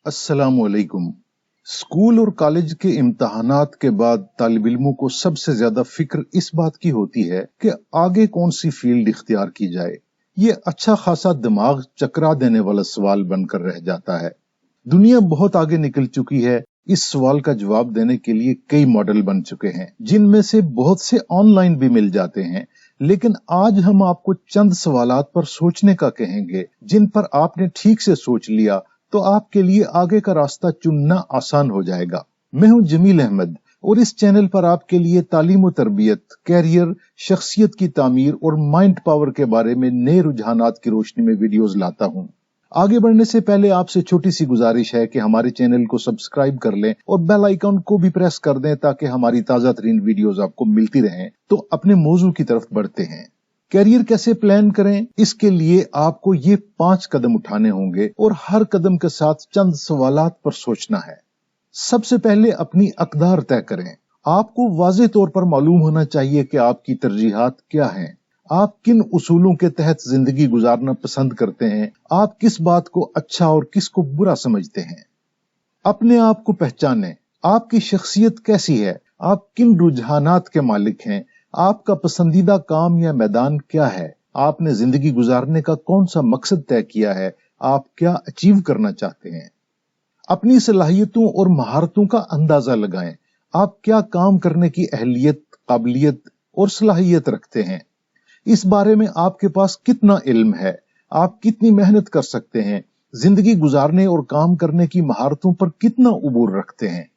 अस्सलाम वालेकुम। स्कूल और कॉलेज के इम्तहानात के बाद तालिब इल्मों को सबसे ज्यादा फिक्र इस बात की होती है कि आगे कौन सी फील्ड इख्तियार की जाए। ये अच्छा खासा दिमाग चकरा देने वाला सवाल बनकर रह जाता है। दुनिया बहुत आगे निकल चुकी है। इस सवाल का जवाब देने के लिए कई मॉडल बन चुके हैं, जिनमें से बहुत से ऑनलाइन भी मिल जाते हैं। लेकिन आज हम आपको चंद सवालात पर सोचने का कहेंगे, जिन पर आपने ठीक से सोच लिया तो आपके लिए आगे का रास्ता चुनना आसान हो जाएगा। मैं हूं जमील अहमद और इस चैनल पर आपके लिए तालीम और तरबियत, कैरियर, शख्सियत की तामीर और माइंड पावर के बारे में नए रुझानात की रोशनी में वीडियोस लाता हूं। आगे बढ़ने से पहले आपसे छोटी सी गुजारिश है कि हमारे चैनल को सब्सक्राइब कर लें और बेल आइकन को भी प्रेस कर दें ताकि हमारी ताजा तरीन वीडियोस आपको मिलती रहें। तो अपने मौजू की तरफ बढ़ते हैं। कैरियर कैसे प्लान करें, इसके लिए आपको ये 5 कदम उठाने होंगे और हर कदम के साथ चंद सवालात पर सोचना है। सबसे पहले अपनी अकदार तय करें। आपको वाज़ेह तौर पर मालूम होना चाहिए कि आपकी तरजीहात क्या हैं। आप किन उसूलों के तहत जिंदगी गुजारना पसंद करते हैं। आप किस बात को अच्छा और किसको बुरा समझते हैं। अपने आप को पहचानें। आपकी शख्सियत कैसी है, आप किन रुझानात के मालिक हैं, आपका पसंदीदा काम या मैदान क्या है, आपने जिंदगी गुजारने का कौन सा मकसद तय किया है, आप क्या अचीव करना चाहते हैं। अपनी सलाहियतों और महारतों का अंदाजा लगाएं। आप क्या काम करने की अहलियत, काबिलियत और सलाहियत रखते हैं। इस बारे में आपके पास कितना इल्म है, आप कितनी मेहनत कर सकते हैं, जिंदगी गुजारने और काम करने की महारतों पर कितना उबूर रखते हैं।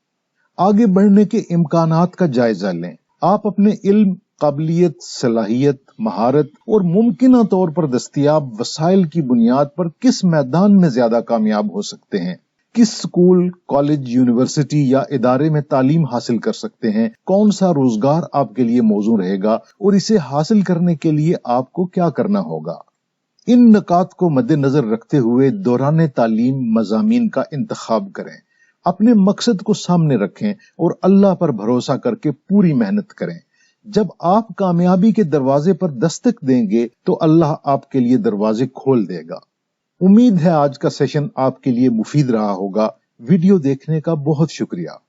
आगे बढ़ने के इम्कानात का जायजा लें। आप अपने इल्म, काबिलियत, सलाहियत, महारत और मुमकिन तौर पर दस्तयाब वसाइल की बुनियाद पर किस मैदान में ज्यादा कामयाब हो सकते हैं। किस स्कूल, कॉलेज, यूनिवर्सिटी या इदारे में तालीम हासिल कर सकते हैं। कौन सा रोजगार आपके लिए मौजूद रहेगा और इसे हासिल करने के लिए आपको क्या करना होगा। इन नकात को मद्देनजर रखते हुए दौरान तालीम मज़ामीन का इंतखाब करें। अपने मकसद को सामने रखें और अल्लाह पर भरोसा करके पूरी मेहनत करें। जब आप कामयाबी के दरवाजे पर दस्तक देंगे तो अल्लाह आपके लिए दरवाजे खोल देगा। उम्मीद है आज का सेशन आपके लिए मुफीद रहा होगा। वीडियो देखने का बहुत शुक्रिया।